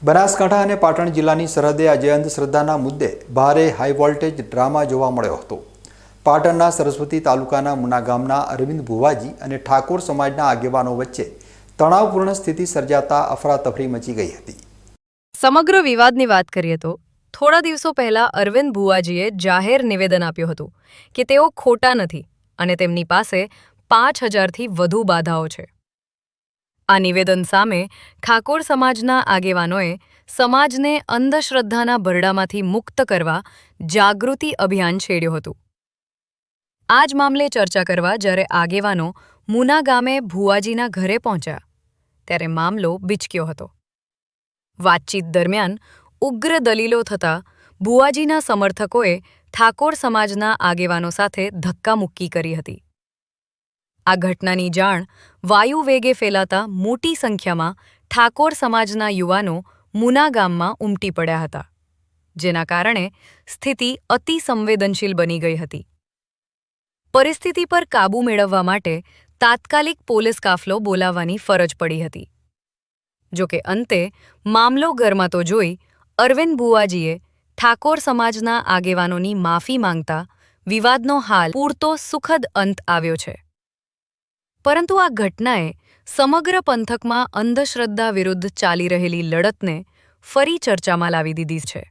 બનાસકાંઠા અને પાટણ જિલ્લાની સરહદે આજે અંધશ્રદ્ધાના મુદ્દે ભારે હાઈ વોલ્ટેજ ડ્રામા જોવા મળ્યો હતો। પાટણના સરસ્વતી તાલુકાના મુના ગામના અરવિંદ ભુવાજી અને ઠાકોર સમાજના આગેવાનો વચ્ચે તણાવપૂર્ણ સ્થિતિ સર્જાતા અફરાતફરી મચી ગઈ હતી। સમગ્ર વિવાદની વાત કરીએ તો થોડા દિવસો પહેલા અરવિંદ ભુવાજીએ જાહેર નિવેદન આપ્યું હતું કે તેઓ ખોટા નથી અને તેમની પાસે 5000થી વધુ બાધાઓ છે। આ નિવેદન સામે ઠાકોર સમાજના આગેવાનોએ સમાજને અંધશ્રદ્ધાના ભરડામાંથી મુક્ત કરવા જાગૃતિ અભિયાન છેડ્યું હતું। આ જ મામલે ચર્ચા કરવા જ્યારે આગેવાનો મુના ગામે ભુવાજીના ઘરે પહોંચ્યા ત્યારે મામલો બિચક્યો હતો। વાતચીત દરમિયાન ઉગ્ર દલીલો થતાં ભુવાજીના સમર્થકોએ ઠાકોર સમાજના આગેવાનો સાથે ધક્કામુક્કી કરી હતી। આ ઘટનાની જાણ વાયુ વેગે ફેલાતા મોટી સંખ્યામાં ઠાકોર સમાજના યુવાનો મુના ગામમાં ઉમટી પડ્યા હતા, જેના કારણે સ્થિતિ અતિ સંવેદનશીલ બની ગઈ હતી। પરિસ્થિતિ પર કાબૂ મેળવવા માટે તાત્કાલિક પોલીસ કાફલો બોલાવવાની ફરજ પડી હતી। જોકે અંતે મામલો ગરમાતો જોઈ અરવિંદ ભુવાજીએ ઠાકોર સમાજના આગેવાનોની માફી માંગતા વિવાદનો હાલ પૂરતો સુખદ અંત આવ્યો છે। પરંતુ આ ઘટનાએ સમગ્ર પંથકમાં અંધશ્રદ્ધા વિરુદ્ધ ચાલી રહેલી લડતને ફરી ચર્ચામાં લાવી દીધી છે।